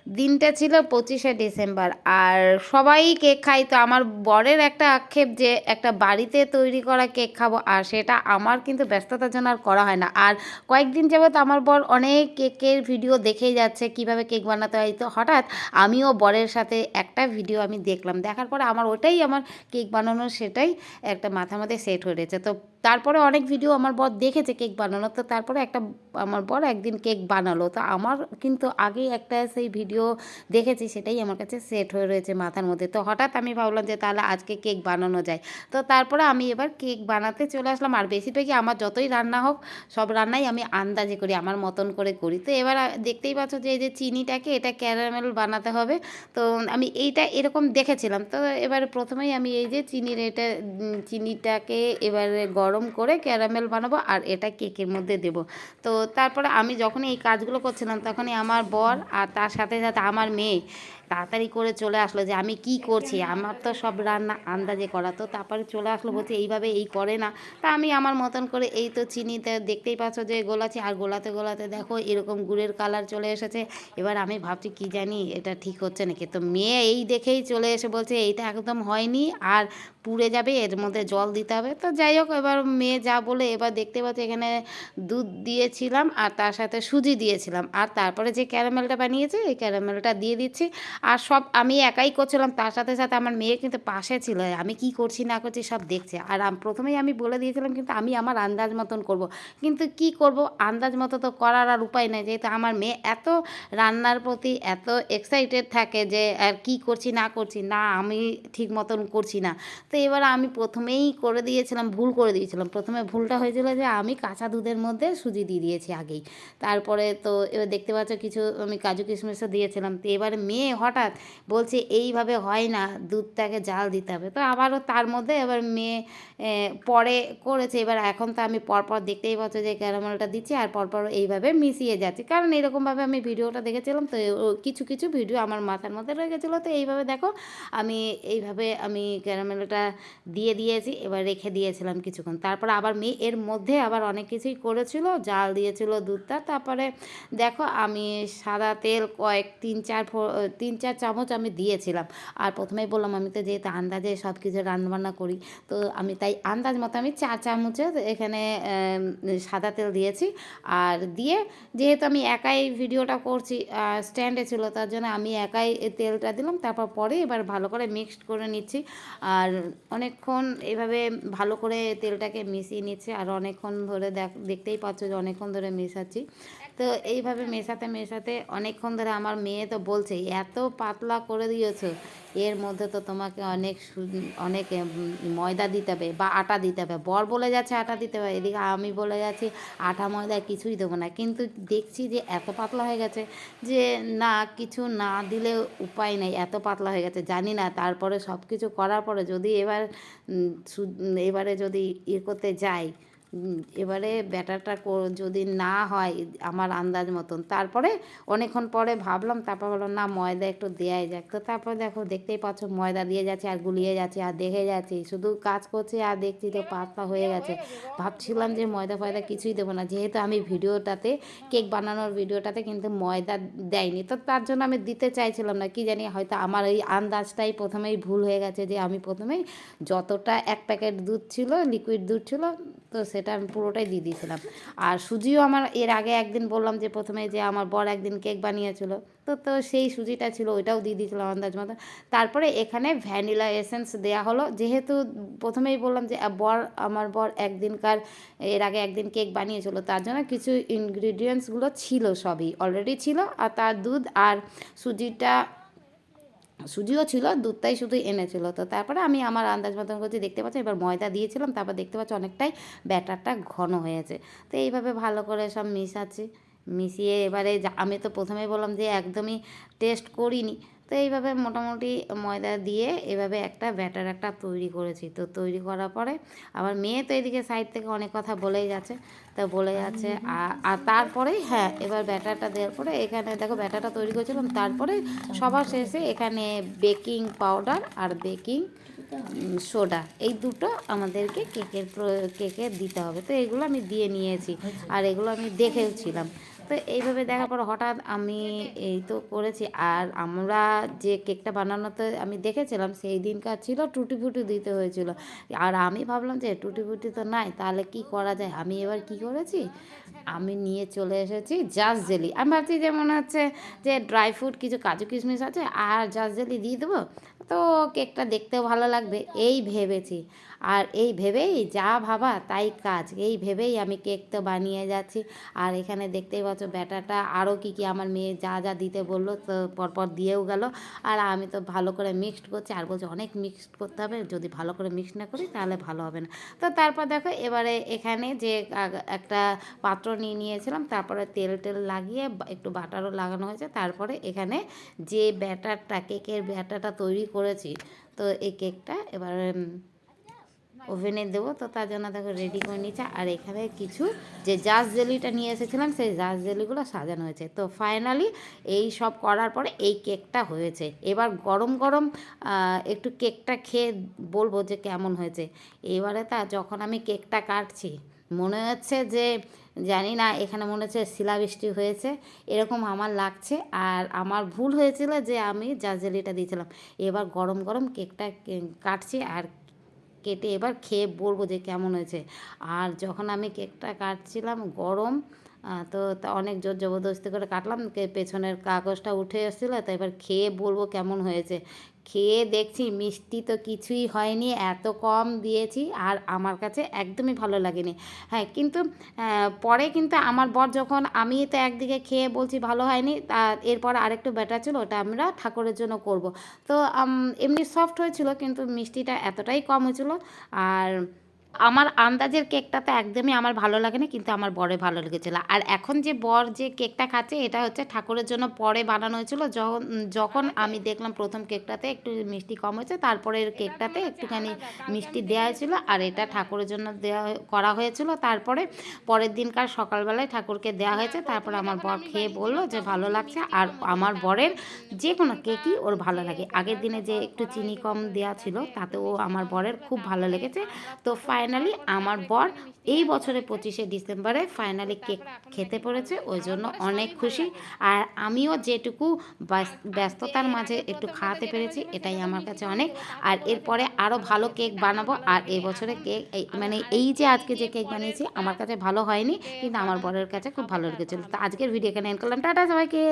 দিনটা ছিল 25শে ডিসেম্বর, আর সবাই কেক খাই। তো আমার বরের একটা আক্ষেপ যে একটা বাড়িতে তৈরি করা কেক খাবো, আর সেটা আমার কিন্তু ব্যস্ততার জন্য আর করা হয় না। আর কয়েকদিন যাবত আমার বর অনেক কেকের ভিডিও দেখেই যাচ্ছে কিভাবে কেক বানাতে হয়। তো হঠাৎ আমিও বরের সাথে একটা ভিডিও আমি দেখলাম, দেখার পরে আমার ওটাই আমার কেক বানানোর সেটাই একটা মাথার মধ্যে সেট হয়ে রয়েছে। তো তারপরে অনেক ভিডিও আমার বর দেখেছে কেক বানানো, তো তারপরে একটা আমার বর একদিন কেক বানালো। তো আমার কিন্তু আগেই একটা সেই ভিডিও দেখেছি, সেটাই আমার কাছে সেট হয়ে রয়েছে মাথার মধ্যে। তো হঠাৎ আমি ভাবলাম যে তাহলে আজকে কেক বানানো যায়। তো তারপরে আমি এবার কেক বানাতে চলে আসলাম। আর বেশিরভাগই আমার যতই রান্না হোক, সব রান্নাই আমি আন্দাজে করি, আমার মতন করে করি। তো এবার দেখতেই পাচ্ছ যে এই যে চিনিটাকে এটা ক্যারামেল বানাতে হবে। তো আমি এইটা এরকম দেখেছিলাম। তো এবারে প্রথমেই আমি এই যে চিনিটাকে এবারে গরম করে ক্যারামেল বানাবো, আর এটা কেকের মধ্যে দেবো। তো তারপরে আমি যখনই এই কাজগুলো করছিলাম, তখনই আমার বর আর তার সাথে সাথে আমার মেয়ে তাড়াতাড়ি করে চলে আসলো যে আমি কি করছি, আমার তো সব রান্না আন্দাজে করা। তো তারপরে চলে আসলো, বলছে এইভাবে এই করে না। তা আমি আমার মতন করে এই তো চিনিতে দেখতেই পাচ্ছ যে গোলাচ্ছি, আর গোলাতে গোলাতে দেখো এরকম গুড়ের কালার চলে এসেছে। এবার আমি ভাবছি কি জানি এটা ঠিক হচ্ছে নাকি। তো মেয়ে এই দেখেই চলে এসে বলছে এইটা একদম হয়নি, আর পুড়ে যাবে, এর মধ্যে জল দিতে হবে। তো যাই হোক, এবার মেয়ে যা বলে, এবার দেখতে পাচ্ছি এখানে দুধ দিয়েছিলাম আর তার সাথে সুজি দিয়েছিলাম, আর তারপরে যে ক্যারামেলটা বানিয়েছি এই ক্যারামেলটা দিয়ে দিচ্ছি। আর সব আমি একাই করছিলাম, তার সাথে সাথে আমার মেয়ে কিন্তু পাশে ছিল, আমি কি করছি না করছি সব দেখছে। আর প্রথমেই আমি বলে দিয়েছিলাম কিন্তু আমি আমার আন্দাজ মতন করব, কিন্তু কি করব, আন্দাজ মতো তো করার আর উপায় নেই, যেহেতু আমার মেয়ে এত রান্নার প্রতি এত এক্সাইটেড থাকে যে আর কি করছি না করছি না আমি ঠিক মতন করছি না। তো এবার আমি প্রথমেই করে দিয়েছিলাম, ভুল করে দিয়েছিলাম। প্রথমে ভুলটা হয়েছিল যে আমি কাঁচা দুধের মধ্যে সুজি দিয়ে দিয়েছি আগেই। তারপরে তো এবার দেখতে পাচ্ছ কিছু আমি কাজু কিশমিশও দিয়েছিলাম। তো এবারে মেয়ে হঠাৎ বলছে এইভাবে হয় না, দুধটাকে জাল দিতে হবে। তো আবারও তার মধ্যে এবার মেয়ে পরে করেছে। এবার এখন তো আমি পরপর দেখতেই পাচ্ছ যে ক্যারামেলটা দিচ্ছি আর পরপর এইভাবে মিশিয়ে যাচ্ছি, কারণ এরকমভাবে আমি ভিডিওটা দেখেছিলাম। তো কিছু কিছু ভিডিও আমার মাথার মধ্যে রয়ে গেছিলো। তো এইভাবে দেখো আমি এইভাবে আমি ক্যারামেলটা দিয়ে দিয়েছি, এবার রেখে দিয়েছিলাম কিছুক্ষণ। তারপরে আবার মেয়ে এর মধ্যে আবার অনেক কিছুই করেছিল, জাল দিয়েছিল দুধটা। তারপরে দেখো আমি সাদা তেল কয়েক 3-4 চামচ আমি দিয়েছিলাম। আর প্রথমেই বললাম আমি তো যেহেতু আন্দাজে সব কিছু রান্নাবান্না করি, তো আমি তাই আন্দাজ মতো আমি 4 চামচের এখানে সাদা তেল দিয়েছি। আর দিয়ে যেহেতু আমি একাই ভিডিওটা করছি, স্ট্যান্ডে ছিল, তার জন্য আমি একাই তেলটা দিলাম। তারপর পরে এবার ভালো করে মিক্সড করে নিচ্ছি। আর অনেকক্ষণ এভাবে ভালো করে তেলটাকে মিশিয়ে নিচ্ছে, আর অনেকক্ষণ ধরে দেখতেই পাচ্ছ যে অনেকক্ষণ ধরে মেশাচ্ছি। তো এইভাবে মেশাতে মেশাতে অনেকক্ষণ ধরে আমার মেয়ে তো বলছে এত পাতলা করে দিয়েছো, এর মধ্যে তো তোমাকে অনেক ময়দা দিতে হবে বা আটা দিতে হবে। বর বলে যাচ্ছে আটা দিতে হবে, এদিকে আমি বলে যাচ্ছি আটা ময়দা কিছুই দেবো না। কিন্তু দেখছি যে এত পাতলা হয়ে গেছে যে না, কিছু না দিলে উপায় নেই, এত পাতলা হয়ে গেছে। জানি না তারপরে সব কিছু করার পরে যদি এবারে যদি করতে যাই, এবারে ব্যাটারটা যদি না হয় আমার আন্দাজ মতন, তারপরে অনেকক্ষণ পরে ভাবলাম, তারপর বললাম না ময়দা একটু দেওয়াই যাক। তো তারপর দেখো দেখতেই পাচ্ছ ময়দা দিয়ে যাচ্ছে আর গুলিয়ে যাচ্ছে, আর দেখে যাচ্ছি শুধু কাজ করছে আর দেখছি তো পাতলা হয়ে গেছে। ভাবছিলাম যে ময়দা ফয়দা কিছুই দেবো না, যেহেতু আমি ভিডিওটাতে কেক বানানোর ভিডিওটাতে কিন্তু ময়দা দেয়নি, তো তার জন্য আমি দিতে চাইছিলাম না। কি জানি হয়তো আমার এই আন্দাজটাই প্রথমেই ভুল হয়ে গেছে, যে আমি প্রথমেই যতটা 1 প্যাকেট দুধ ছিল, লিকুইড দুধ ছিল, তো সেটা আমি পুরোটাই দিয়ে দিয়েছিলাম। আর সুজিও আমার এর আগে একদিন বললাম যে প্রথমে যে আমার বর একদিন কেক বানিয়েছিল, তো সেই সুজিটা ছিল ওইটাও দিয়ে দিয়েছিলাম আন্দাজ মতো। তারপরে এখানে ভ্যানিলা এসেন্স দেওয়া হলো, যেহেতু প্রথমেই বললাম যে আমার বর একদিনকার এর আগে একদিন কেক বানিয়েছিল, তার জন্য কিছু ইনগ্রিডিয়েন্টসগুলো ছিল, সবই অলরেডি ছিল। আর তার দুধ আর সুজিও ছিল, দুধটাই শুধু এনেছিল। তো তারপরে আমি আমার আন্দাজ মতন করছি, দেখতে পাচ্ছি এবার ময়দা দিয়েছিলাম, তারপর দেখতে পাচ্ছি অনেকটাই ব্যাটারটা ঘন হয়েছে। তো এইভাবে ভালো করে সব মিশাচ্ছি, মিশিয়ে এবারে আমি তো প্রথমেই বললাম যে একদমই টেস্ট করিনি। তো এইভাবে মোটামুটি ময়দা দিয়ে এভাবে একটা ব্যাটার একটা তৈরি করেছি। তো তৈরি করার পরে আমার মেয়ে তো এদিকে সাইড থেকে অনেক কথা বলেই যাচ্ছে, তো বলে যাচ্ছে। আর তারপরে হ্যাঁ, এবার ব্যাটারটা দেওয়ার পরে এখানে দেখো ব্যাটারটা তৈরি করেছিলাম, তারপরে সবার শেষে এখানে বেকিং পাউডার আর বেকিং সোডা, এই দুটো আমাদেরকে কেকে দিতে হবে। তো এগুলো আমি দিয়ে নিয়েছি, আর এগুলো আমি দেখেওছিলাম। তো এইভাবে দেখার পর হঠাৎ আমি এই তো করেছি। আর আমরা যে কেকটা বানানোতে আমি দেখেছিলাম সেই দিনকার ছিল টুটি ফুটি দিতে হয়েছিল। আর আমি ভাবলাম যে টুটি ফুটি তো নাই, তাহলে কি করা যায়। আমি এবার কি করেছি, আমি নিয়ে চলে এসেছি জাস্ট জেলি। আমি ভাবছি যে মনে হচ্ছে যে ড্রাই ফ্রুট কিছু কাজু কিশমিশ আছে আর জাস্ট জেলি দিয়ে দেবো, তো কেকটা দেখতেও ভালো লাগবে এই ভেবেছি। আর এই ভেবেই যা ভাবা তাই কাজ, এই ভেবেই আমি কেকটা বানিয়ে যাচ্ছি। আর এখানে দেখতেই পাচ্ছ ব্যাটারটা আরও কী কী আমার মেয়ে যা যা দিতে বললো তো পরপর দিয়েও গেল। আর আমি তো ভালো করে মিক্সড করছি, আর বলছি অনেক মিক্সড করতে হবে, যদি ভালো করে মিক্স না করি তাহলে ভালো হবে না। তো তারপর দেখো এবারে এখানে যে একটা পাত্র নিয়ে নিয়েছিলাম, তারপরে তেল টেল লাগিয়ে একটু বাটারও লাগানো হয়েছে। তারপরে এখানে যে ব্যাটারটা কেকের ব্যাটারটা তৈরি করেছি, তো এই কেকটা এবারে ওভেনে দেবো। তো তার জন্য দেখো রেডি করে নিচ্ছে। আর এখানে কিছু যে জাস্ট জেলিটা নিয়ে এসেছিলাম সেই জাস্ট জেলিগুলো সাজানো হয়েছে। তো ফাইনালি এই সব করার পরে এই কেকটা হয়েছে। এবার গরম গরম একটু কেকটা খেয়ে বলবো যে কেমন হয়েছে। এবারে যখন আমি কেকটা কাটছি মনে হচ্ছে যে জানি না, এখানে মনে হচ্ছে শিলাবৃষ্টি হয়েছে এরকম আমার লাগছে। আর আমার ভুল হয়েছিল যে আমি জাস্ট জেলিটা দিয়েছিলাম। এবার গরম গরম কেকটা কাটছি আর কেটে এবার খেয়ে বলবো যে কেমন হয়েছে। আর যখন আমি কেকটা কাটছিলাম গরম, তো তা অনেক জোর জবরদস্তি করে কাটলাম, পেছনের কাগজটা উঠে এসেছিলো। তো এবার খেয়ে বলবো কেমন হয়েছে। খেয়ে দেখছি মিষ্টি তো কিছুই হয়নি, এত কম দিয়েছি আর আমার কাছে একদমই ভালো লাগেনি। হ্যাঁ কিন্তু পরে কিন্তু আমার বর যখন, আমি তো একদিকে খেয়ে বলছি ভালো হয়নি, এরপর আরেকটু ব্যাটার ছিল ওটা আমরা ঠাকুরের জন্য করব। তো এমনি সফট হয়েছিল কিন্তু মিষ্টিটা এতটাই কম হয়েছিল। আর আমার আন্দাজের কেকটাতে একদমই আমার ভালো লাগেনি, কিন্তু আমার বরের ভালো লেগেছিলো। আর এখন যে বর যে কেকটা খাচ্ছে এটা হচ্ছে ঠাকুরের জন্য পরে বানানো হয়েছিল। যখন যখন আমি দেখলাম প্রথম কেকটাতে একটু মিষ্টি কম হয়েছে, তারপরের কেকটাতে একটুখানি মিষ্টি দেওয়া হয়েছিল। আর এটা ঠাকুরের জন্য দেওয়া করা হয়েছিল। তারপরে পরের দিনকার সকালবেলায় ঠাকুরকে দেওয়া হয়েছে। তারপরে আমার বর খেয়ে বললো যে ভালো লাগছে। আর আমার বরের যে কোনো কেকই ওর ভালো লাগে। আগের দিনে যে একটু চিনি কম দেওয়া ছিল তাতেও আমার বরের খুব ভালো লেগেছে। তো ফাইনালি আমার বর এই বছরে 25শে ডিসেম্বরে ফাইনালি কেক খেতে পড়েছে, ওই জন্য অনেক খুশি। আর আমিও যেটুকু ব্যস্ততার মাঝে একটু খাওয়াতে পেরেছি এটাই আমার কাছে অনেক। আর এরপরে আরও ভালো কেক বানাবো। আর এই বছরে কেক মানে এই যে আজকে যে কেক বানিয়েছি আমার কাছে ভালো হয়নি, কিন্তু আমার বরের কাছে খুব ভালো লেগেছিলো। তো আজকের ভিডিও এখানে এন্ড করলাম, টাটা সবাইকে।